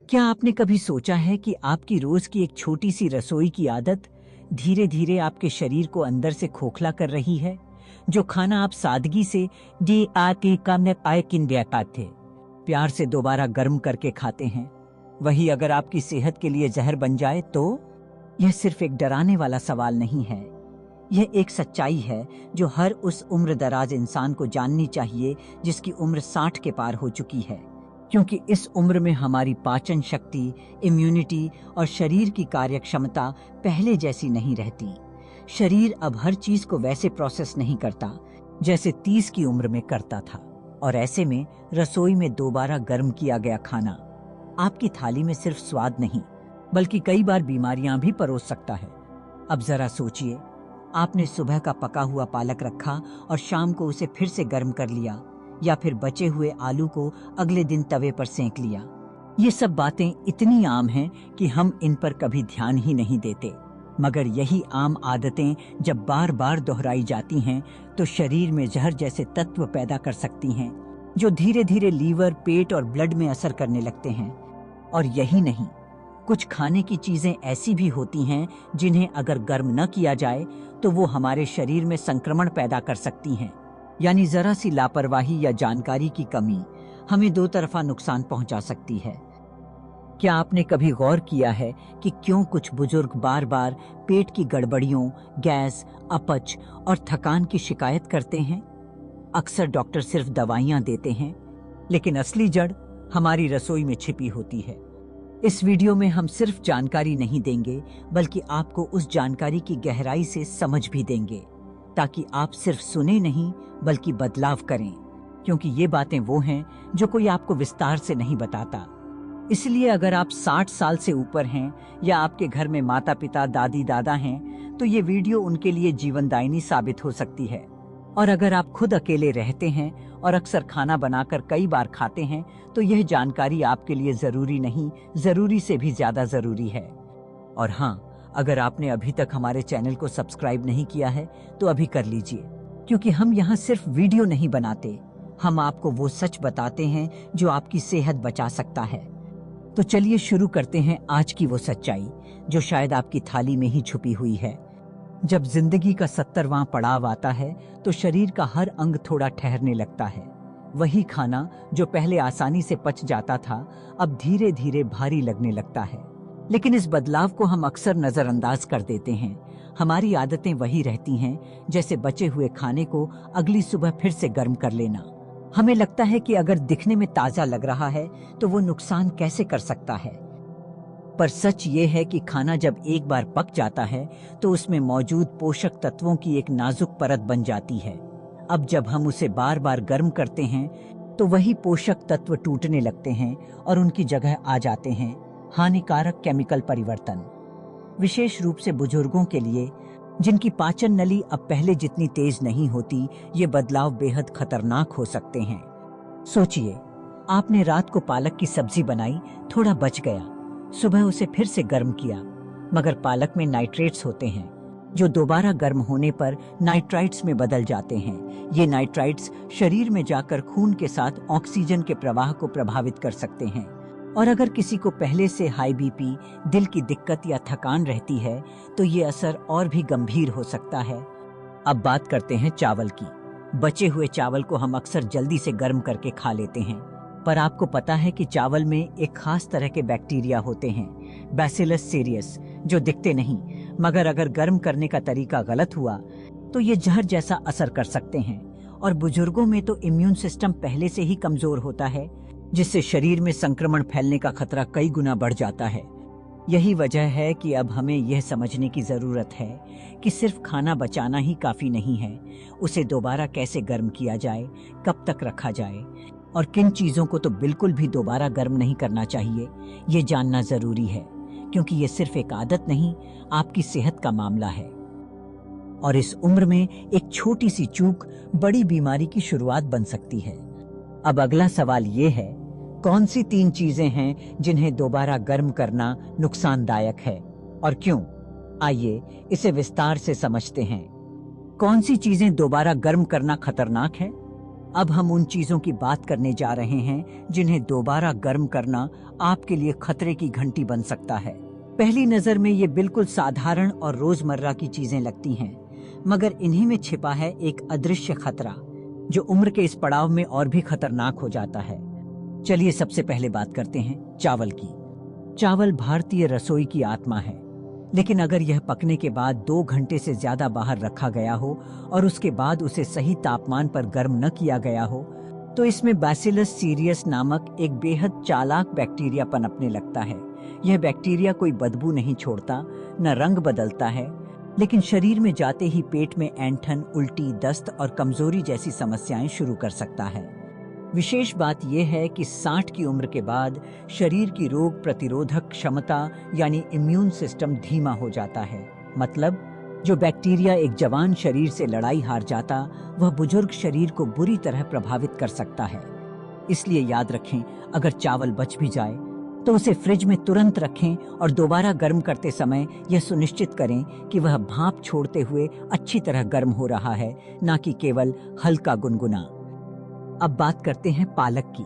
क्या आपने कभी सोचा है कि आपकी रोज की एक छोटी सी रसोई की आदत धीरे धीरे आपके शरीर को अंदर से खोखला कर रही है? जो खाना आप सादगी से डी आके कम आए किन थे प्यार से दोबारा गर्म करके खाते हैं, वही अगर आपकी सेहत के लिए जहर बन जाए तो? यह सिर्फ एक डराने वाला सवाल नहीं है, यह एक सच्चाई है जो हर उस उम्र दराज इंसान को जाननी चाहिए जिसकी उम्र 60 के पार हो चुकी है। क्योंकि इस उम्र में हमारी पाचन शक्ति, इम्यूनिटी और शरीर की कार्यक्षमता पहले जैसी नहीं रहती। शरीर अब हर चीज को वैसे प्रोसेस नहीं करता जैसे 30 की उम्र में करता था, और ऐसे में रसोई में दोबारा गर्म किया गया खाना आपकी थाली में सिर्फ स्वाद नहीं बल्कि कई बार बीमारियां भी परोस सकता है। अब जरा सोचिए, आपने सुबह का पका हुआ पालक रखा और शाम को उसे फिर से गर्म कर लिया, या फिर बचे हुए आलू को अगले दिन तवे पर सेंक लिया। ये सब बातें इतनी आम हैं कि हम इन पर कभी ध्यान ही नहीं देते, मगर यही आम आदतें जब बार बार दोहराई जाती हैं तो शरीर में जहर जैसे तत्व पैदा कर सकती हैं जो धीरे धीरे लीवर, पेट और ब्लड में असर करने लगते हैं। और यही नहीं, कुछ खाने की चीजें ऐसी भी होती हैं जिन्हें अगर गर्म न किया जाए तो वो हमारे शरीर में संक्रमण पैदा कर सकती हैं। यानी जरा सी लापरवाही या जानकारी की कमी हमें दो तरफा नुकसान पहुंचा सकती है। क्या आपने कभी गौर किया है कि क्यों कुछ बुजुर्ग बार बार पेट की गड़बड़ियों, गैस, अपच और थकान की शिकायत करते हैं? अक्सर डॉक्टर सिर्फ दवाइयां देते हैं, लेकिन असली जड़ हमारी रसोई में छिपी होती है। इस वीडियो में हम सिर्फ जानकारी नहीं देंगे बल्कि आपको उस जानकारी की गहराई से समझ भी देंगे, ताकि आप सिर्फ सुने नहीं बल्कि बदलाव करें। क्योंकि ये बातें वो हैं जो कोई आपको विस्तार से नहीं बताता। इसलिए अगर आप 60 साल से ऊपर हैं या आपके घर में माता पिता, दादी दादा हैं, तो ये वीडियो उनके लिए जीवनदायिनी साबित हो सकती है। और अगर आप खुद अकेले रहते हैं और अक्सर खाना बनाकर कई बार खाते हैं, तो यह जानकारी आपके लिए जरूरी नहीं, जरूरी से भी ज्यादा जरूरी है। और हाँ, अगर आपने अभी तक हमारे चैनल को सब्सक्राइब नहीं किया है तो अभी कर लीजिए, क्योंकि हम यहाँ सिर्फ वीडियो नहीं बनाते, हम आपको वो सच बताते हैं जो आपकी सेहत बचा सकता है। तो चलिए शुरू करते हैं आज की वो सच्चाई जो शायद आपकी थाली में ही छुपी हुई है। जब जिंदगी का 70वां पड़ाव आता है तो शरीर का हर अंग थोड़ा ठहरने लगता है। वही खाना जो पहले आसानी से पच जाता था अब धीरे धीरे भारी लगने लगता है। लेकिन इस बदलाव को हम अक्सर नजरअंदाज कर देते हैं। हमारी आदतें वही रहती हैं, जैसे बचे हुए खाने को अगली सुबह फिर से गर्म कर लेना। हमें लगता है कि अगर दिखने में ताजा लग रहा है तो वो नुकसान कैसे कर सकता है। पर सच ये है कि खाना जब एक बार पक जाता है तो उसमें मौजूद पोषक तत्वों की एक नाजुक परत बन जाती है। अब जब हम उसे बार बार गर्म करते हैं तो वही पोषक तत्व टूटने लगते हैं और उनकी जगह आ जाते हैं हानिकारक केमिकल परिवर्तन। विशेष रूप से बुजुर्गों के लिए, जिनकी पाचन नली अब पहले जितनी तेज नहीं होती, ये बदलाव बेहद खतरनाक हो सकते हैं। सोचिए, आपने रात को पालक की सब्जी बनाई, थोड़ा बच गया, सुबह उसे फिर से गर्म किया, मगर पालक में नाइट्रेट्स होते हैं जो दोबारा गर्म होने पर नाइट्राइट्स में बदल जाते हैं। ये नाइट्राइट्स शरीर में जाकर खून के साथ ऑक्सीजन के प्रवाह को प्रभावित कर सकते हैं। और अगर किसी को पहले से हाई बीपी, दिल की दिक्कत या थकान रहती है तो ये असर और भी गंभीर हो सकता है। अब बात करते हैं चावल की। बचे हुए चावल को हम अक्सर जल्दी से गर्म करके खा लेते हैं, पर आपको पता है कि चावल में एक खास तरह के बैक्टीरिया होते हैं, बैसिलस सीरियस, जो दिखते नहीं, मगर अगर गर्म करने का तरीका गलत हुआ तो ये जहर जैसा असर कर सकते हैं। और बुजुर्गों में तो इम्यून सिस्टम पहले से ही कमजोर होता है, जिससे शरीर में संक्रमण फैलने का खतरा कई गुना बढ़ जाता है। यही वजह है कि अब हमें यह समझने की जरूरत है कि सिर्फ खाना बचाना ही काफी नहीं है, उसे दोबारा कैसे गर्म किया जाए, कब तक रखा जाए और किन चीजों को तो बिल्कुल भी दोबारा गर्म नहीं करना चाहिए, ये जानना जरूरी है। क्योंकि ये सिर्फ एक आदत नहीं, आपकी सेहत का मामला है। और इस उम्र में एक छोटी सी चूक बड़ी बीमारी की शुरुआत बन सकती है। अब अगला सवाल ये है, कौन सी 3 चीजें हैं जिन्हें दोबारा गर्म करना नुकसानदायक है और क्यों? आइए इसे विस्तार से समझते हैं। कौन सी चीजें दोबारा गर्म करना खतरनाक है अब हम उन चीजों की बात करने जा रहे हैं जिन्हें दोबारा गर्म करना आपके लिए खतरे की घंटी बन सकता है। पहली नजर में ये बिल्कुल साधारण और रोजमर्रा की चीजें लगती हैं, मगर इन्हीं में छिपा है एक अदृश्य खतरा जो उम्र के इस पड़ाव में और भी खतरनाक हो जाता है। चलिए सबसे पहले बात करते हैं चावल की। चावल भारतीय रसोई की आत्मा है, लेकिन अगर यह पकने के बाद 2 घंटे से ज्यादा बाहर रखा गया हो और उसके बाद उसे सही तापमान पर गर्म न किया गया हो, तो इसमें बैसिलस सीरियस नामक एक बेहद चालाक बैक्टीरिया पनपने लगता है। यह बैक्टीरिया कोई बदबू नहीं छोड़ता, न रंग बदलता है, लेकिन शरीर में जाते ही पेट में ऐंठन, उल्टी, दस्त और कमजोरी जैसी समस्याएं शुरू कर सकता है। विशेष बात यह है कि 60 की उम्र के बाद शरीर की रोग प्रतिरोधक क्षमता यानी इम्यून सिस्टम धीमा हो जाता है। मतलब जो बैक्टीरिया एक जवान शरीर से लड़ाई हार जाता, वह बुजुर्ग शरीर को बुरी तरह प्रभावित कर सकता है। इसलिए याद रखें, अगर चावल बच भी जाए तो उसे फ्रिज में तुरंत रखें और दोबारा गर्म करते समय यह सुनिश्चित करें कि वह भाप छोड़ते हुए अच्छी तरह गर्म हो रहा है, न कि केवल हल्का गुनगुना। अब बात करते हैं पालक की,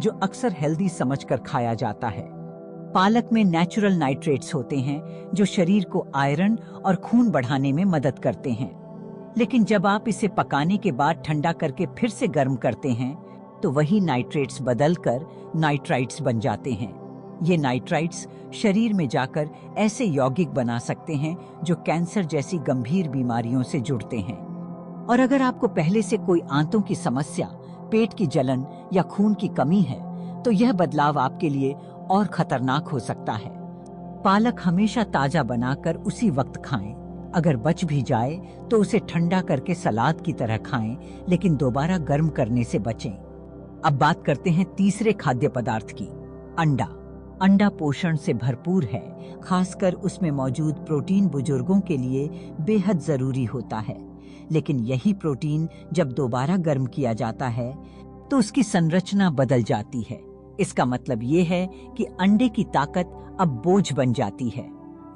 जो अक्सर हेल्दी समझकर खाया जाता है। पालक में नेचुरल नाइट्रेट्स होते हैं जो शरीर को आयरन और खून बढ़ाने में मदद करते हैं। लेकिन जब आप इसे पकाने के बाद ठंडा करके फिर से गर्म करते हैं, तो वही नाइट्रेट्स बदलकर नाइट्राइट्स बन जाते हैं। ये नाइट्राइट्स शरीर में जाकर ऐसे यौगिक बना सकते हैं जो कैंसर जैसी गंभीर बीमारियों से जुड़ते हैं। और अगर आपको पहले से कोई आंतों की समस्या, पेट की जलन या खून की कमी है, तो यह बदलाव आपके लिए और खतरनाक हो सकता है। पालक हमेशा ताजा बनाकर उसी वक्त खाएं। अगर बच भी जाए तो उसे ठंडा करके सलाद की तरह खाएं, लेकिन दोबारा गर्म करने से बचें। अब बात करते हैं तीसरे खाद्य पदार्थ की, अंडा। अंडा पोषण से भरपूर है, खासकर उसमें मौजूद प्रोटीन बुजुर्गों के लिए बेहद जरूरी होता है। लेकिन यही प्रोटीन जब दोबारा गर्म किया जाता है तो उसकी संरचना बदल जाती है। इसका मतलब ये है कि अंडे की ताकत अब बोझ बन जाती है।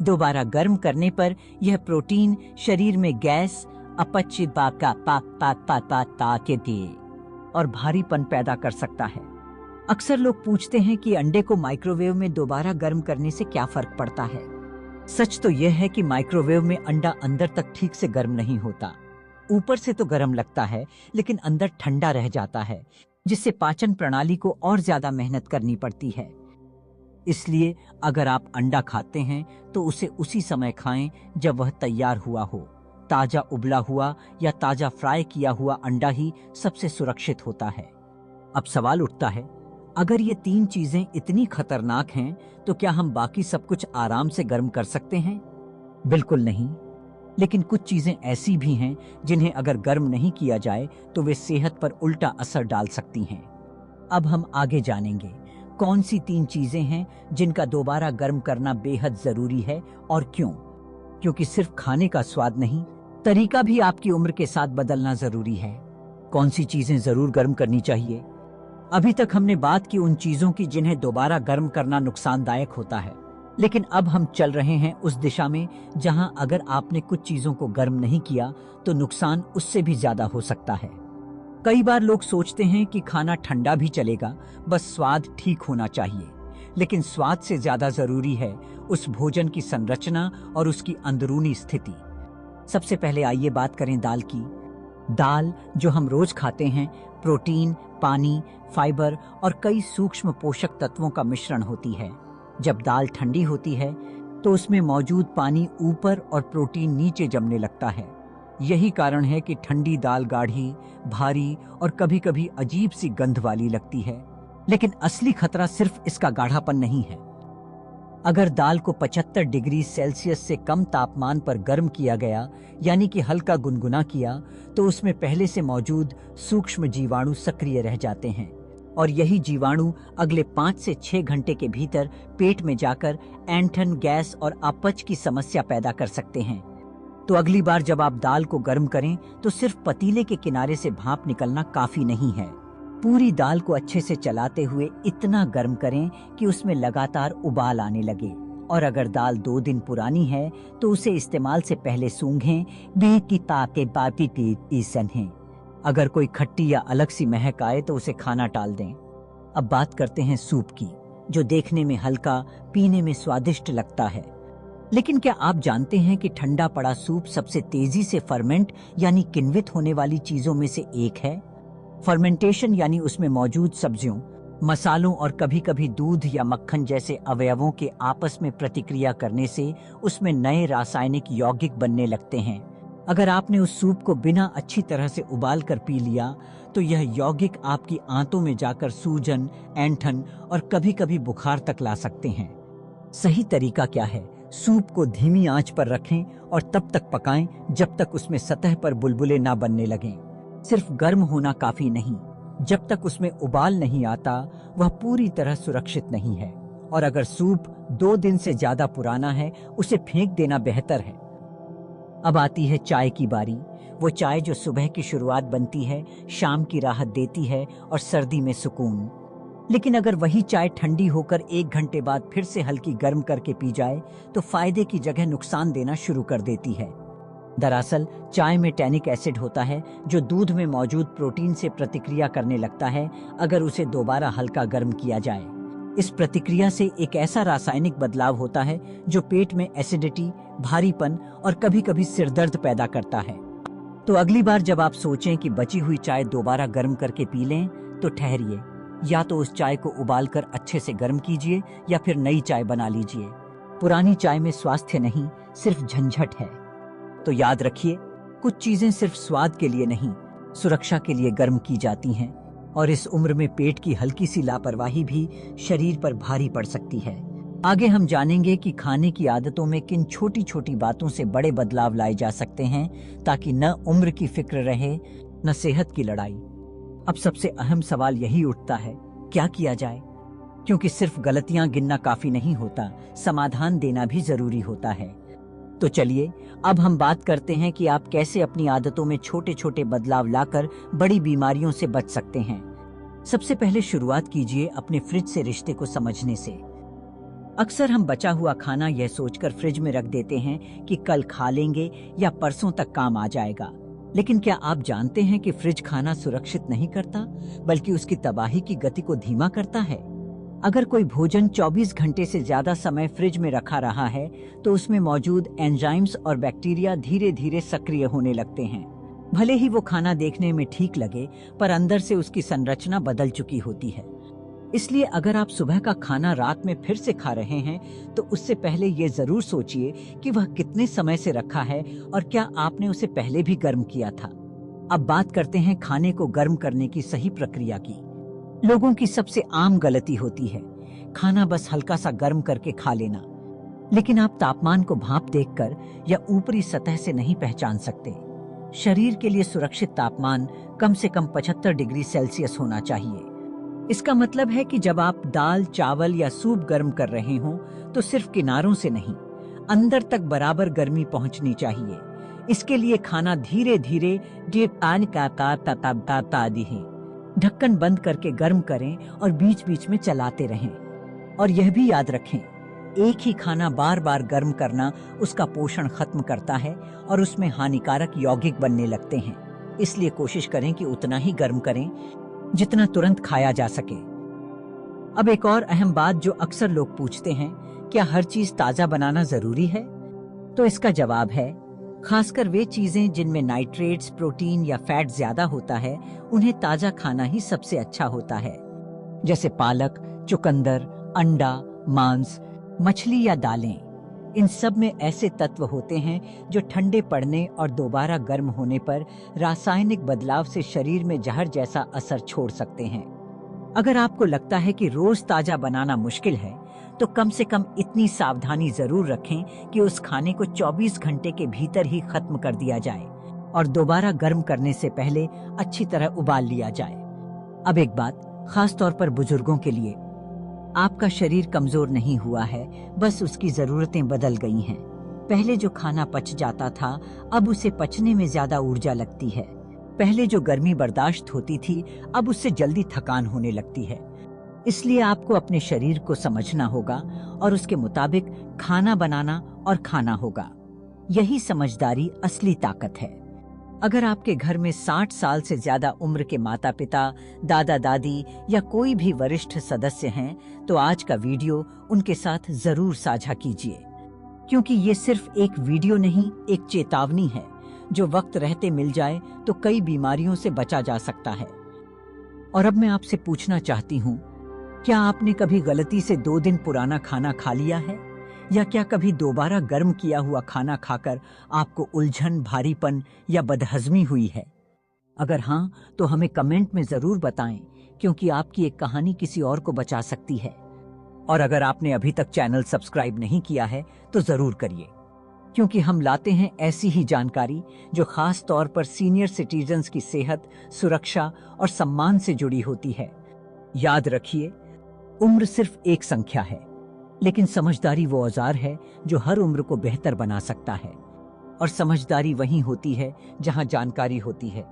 दोबारा गर्म करने पर यह प्रोटीन शरीर में गैस, अपच और भारीपन पैदा कर सकता है। अक्सर लोग पूछते हैं कि अंडे को माइक्रोवेव में दोबारा गर्म करने से क्या फर्क पड़ता है। सच तो यह है कि माइक्रोवेव में अंडा अंदर तक ठीक से गर्म नहीं होता। ऊपर से तो गर्म लगता है, लेकिन अंदर ठंडा रह जाता है, जिससे पाचन प्रणाली को और ज्यादा मेहनत करनी पड़ती है। इसलिए अगर आप अंडा खाते हैं तो उसे उसी समय खाएं जब वह तैयार हुआ हो। ताजा उबला हुआ या ताजा फ्राई किया हुआ अंडा ही सबसे सुरक्षित होता है। अब सवाल उठता है, अगर ये 3 चीजें इतनी खतरनाक हैं, तो क्या हम बाकी सब कुछ आराम से गर्म कर सकते हैं? बिल्कुल नहीं। लेकिन कुछ चीजें ऐसी भी हैं जिन्हें अगर गर्म नहीं किया जाए तो वे सेहत पर उल्टा असर डाल सकती हैं। अब हम आगे जानेंगे कौन सी 3 चीजें हैं जिनका दोबारा गर्म करना बेहद जरूरी है और क्यों। क्योंकि सिर्फ खाने का स्वाद नहीं, तरीका भी आपकी उम्र के साथ बदलना जरूरी है। कौन सी चीजें जरूर गर्म करनी चाहिए? अभी तक हमने बात की उन चीजों की जिन्हें दोबारा गर्म करना नुकसानदायक होता है, लेकिन अब हम चल रहे हैं उस दिशा में जहां अगर आपने कुछ चीजों को गर्म नहीं किया तो नुकसान उससे भी ज्यादा हो सकता है। कई बार लोग सोचते हैं कि खाना ठंडा भी चलेगा, बस स्वाद ठीक होना चाहिए। लेकिन स्वाद से ज्यादा जरूरी है उस भोजन की संरचना और उसकी अंदरूनी स्थिति। सबसे पहले आइए बात करें दाल की। दाल जो हम रोज खाते हैं, प्रोटीन, पानी, फाइबर और कई सूक्ष्म पोषक तत्वों का मिश्रण होती है। जब दाल ठंडी होती है तो उसमें मौजूद पानी ऊपर और प्रोटीन नीचे जमने लगता है। यही कारण है कि ठंडी दाल गाढ़ी, भारी और कभी-कभी अजीब सी गंध वाली लगती है। लेकिन असली खतरा सिर्फ इसका गाढ़ापन नहीं है। अगर दाल को 75 डिग्री सेल्सियस से कम तापमान पर गर्म किया गया, यानी कि हल्का गुनगुना किया, तो उसमें पहले से मौजूद सूक्ष्म जीवाणु सक्रिय रह जाते हैं और यही जीवाणु अगले 5 से 6 घंटे के भीतर पेट में जाकर ऐंठन, गैस और अपच की समस्या पैदा कर सकते हैं। तो अगली बार जब आप दाल को गर्म करें तो सिर्फ पतीले के किनारे से भाप निकलना काफी नहीं है। पूरी दाल को अच्छे से चलाते हुए इतना गर्म करें कि उसमें लगातार उबाल आने लगे। और अगर दाल 2 दिन पुरानी है तो उसे इस्तेमाल से पहले सूंघें। अगर कोई खट्टी या अलग सी महक आए तो उसे खाना टाल दें। अब बात करते हैं सूप की, जो देखने में हल्का, पीने में स्वादिष्ट लगता है। लेकिन क्या आप जानते हैं कि ठंडा पड़ा सूप सबसे तेजी से फर्मेंट यानी किण्वित होने वाली चीजों में से एक है? फर्मेंटेशन यानी उसमें मौजूद सब्जियों, मसालों और कभी-कभी दूध या मक्खन जैसे अवयवों के आपस में प्रतिक्रिया करने से उसमें नए रासायनिक यौगिक बनने लगते हैं। अगर आपने उस सूप को बिना अच्छी तरह से उबाल कर पी लिया तो यह यौगिक आपकी आंतों में जाकर सूजन, ऐंठन और कभी-कभी बुखार तक ला सकते हैं। सही तरीका क्या है? सूप को धीमी आंच पर रखें और तब तक पकाएं जब तक उसमें सतह पर बुलबुले ना बनने लगें। सिर्फ गर्म होना काफी नहीं, जब तक उसमें उबाल नहीं आता वह पूरी तरह सुरक्षित नहीं है। और अगर सूप 2 दिन से ज्यादा पुराना है उसे फेंक देना बेहतर है। अब आती है चाय की बारी, वो चाय जो सुबह की शुरुआत बनती है, शाम की राहत देती है और सर्दी में सुकून। लेकिन अगर वही चाय ठंडी होकर 1 घंटे बाद फिर से हल्की गर्म करके पी जाए तो फायदे की जगह नुकसान देना शुरू कर देती है। दरअसल चाय में टैनिक एसिड होता है जो दूध में मौजूद प्रोटीन से प्रतिक्रिया करने लगता है अगर उसे दोबारा हल्का गर्म किया जाए। इस प्रतिक्रिया से एक ऐसा रासायनिक बदलाव होता है जो पेट में एसिडिटी, भारीपन और कभी-कभी सिरदर्द पैदा करता है। तो अगली बार जब आप सोचें कि बची हुई चाय दोबारा गर्म करके पी लें तो ठहरिए, या तो उस चाय को उबालकर अच्छे से गर्म कीजिए या फिर नई चाय बना लीजिए। पुरानी चाय में स्वास्थ्य नहीं, सिर्फ झंझट है। तो याद रखिए, कुछ चीजें सिर्फ स्वाद के लिए नहीं, सुरक्षा के लिए गर्म की जाती हैं और इस उम्र में पेट की हल्की सी लापरवाही भी शरीर पर भारी पड़ सकती है। आगे हम जानेंगे कि खाने की आदतों में किन छोटी छोटी बातों से बड़े बदलाव लाए जा सकते हैं ताकि न उम्र की फिक्र रहे न सेहत की लड़ाई। अब सबसे अहम सवाल यही उठता है, क्या किया जाए? क्योंकि सिर्फ गलतियां गिनना काफी नहीं होता, समाधान देना भी जरूरी होता है। तो चलिए अब हम बात करते हैं कि आप कैसे अपनी आदतों में छोटे छोटे बदलाव लाकर बड़ी बीमारियों से बच सकते हैं। सबसे पहले शुरुआत कीजिए अपने फ्रिज से रिश्ते को समझने से। अक्सर हम बचा हुआ खाना यह सोचकर फ्रिज में रख देते हैं कि कल खा लेंगे या परसों तक काम आ जाएगा। लेकिन क्या आप जानते हैं कि फ्रिज खाना सुरक्षित नहीं करता बल्कि उसकी तबाही की गति को धीमा करता है? अगर कोई भोजन 24 घंटे से ज्यादा समय फ्रिज में रखा रहा है तो उसमें मौजूद एंजाइम्स और बैक्टीरिया धीरे धीरे सक्रिय होने लगते हैं। भले ही वो खाना देखने में ठीक लगे, पर अंदर से उसकी संरचना बदल चुकी होती है। इसलिए अगर आप सुबह का खाना रात में फिर से खा रहे हैं तो उससे पहले ये जरूर सोचिए कि वह कितने समय से रखा है और क्या आपने उसे पहले भी गर्म किया था। अब बात करते हैं खाने को गर्म करने की सही प्रक्रिया की। लोगों की सबसे आम गलती होती है खाना बस हल्का सा गर्म करके खा लेना। लेकिन आप तापमान को भाप देखकर या ऊपरी सतह से नहीं पहचान सकते। शरीर के लिए सुरक्षित तापमान कम से कम 75 डिग्री सेल्सियस होना चाहिए। इसका मतलब है कि जब आप दाल, चावल या सूप गर्म कर रहे हों तो सिर्फ किनारों से नहीं, अंदर तक बराबर गर्मी पहुंचनी चाहिए। इसके लिए खाना धीरे धीरे ढक्कन बंद करके गर्म करें और बीच बीच में चलाते रहें। और यह भी याद रखें, एक ही खाना बार बार गर्म करना उसका पोषण खत्म करता है और उसमें हानिकारक यौगिक बनने लगते हैं। इसलिए कोशिश करें कि उतना ही गर्म करें जितना तुरंत खाया जा सके। अब एक और अहम बात जो अक्सर लोग पूछते हैं, क्या हर चीज ताजा बनाना जरूरी है? तो इसका जवाब है, खासकर वे चीजें जिनमें नाइट्रेट्स, प्रोटीन या फैट ज्यादा होता है, उन्हें ताजा खाना ही सबसे अच्छा होता है। जैसे पालक, चुकंदर, अंडा, मांस, मछली या दालें। इन सब में ऐसे तत्व होते हैं जो ठंडे पड़ने और दोबारा गर्म होने पर रासायनिक बदलाव से शरीर में जहर जैसा असर छोड़ सकते हैं। अगर आपको लगता है कि रोज ताजा बनाना मुश्किल है तो कम से कम इतनी सावधानी जरूर रखें कि उस खाने को 24 घंटे के भीतर ही खत्म कर दिया जाए और दोबारा गर्म करने से पहले अच्छी तरह उबाल लिया जाए। अब एक बात खास तौर पर बुजुर्गों के लिए, आपका शरीर कमजोर नहीं हुआ है, बस उसकी जरूरतें बदल गई हैं। पहले जो खाना पच जाता था अब उसे पचने में ज्यादा ऊर्जा लगती है। पहले जो गर्मी बर्दाश्त होती थी अब उससे जल्दी थकान होने लगती है। इसलिए आपको अपने शरीर को समझना होगा और उसके मुताबिक खाना बनाना और खाना होगा। यही समझदारी असली ताकत है। अगर आपके घर में 60 साल से ज्यादा उम्र के माता पिता, दादा दादी या कोई भी वरिष्ठ सदस्य हैं, तो आज का वीडियो उनके साथ जरूर साझा कीजिए, क्योंकि ये सिर्फ एक वीडियो नहीं, एक चेतावनी है। जो वक्त रहते मिल जाए तो कई बीमारियों से बचा जा सकता है। और अब मैं आपसे पूछना चाहती हूँ, क्या आपने कभी गलती से 2 दिन पुराना खाना खा लिया है? या क्या कभी दोबारा गर्म किया हुआ खाना खाकर आपको उलझन, भारीपन या बदहजमी हुई है? अगर हाँ, तो हमें कमेंट में जरूर बताएं, क्योंकि आपकी एक कहानी किसी और को बचा सकती है। और अगर आपने अभी तक चैनल सब्सक्राइब नहीं किया है तो जरूर करिए, क्योंकि हम लाते हैं ऐसी ही जानकारी जो खास तौर पर सीनियर सिटीजन्स की सेहत, सुरक्षा और सम्मान से जुड़ी होती है। याद रखिए, उम्र सिर्फ एक संख्या है, लेकिन समझदारी वो औजार है जो हर उम्र को बेहतर बना सकता है। और समझदारी वहीं होती है जहां जानकारी होती है।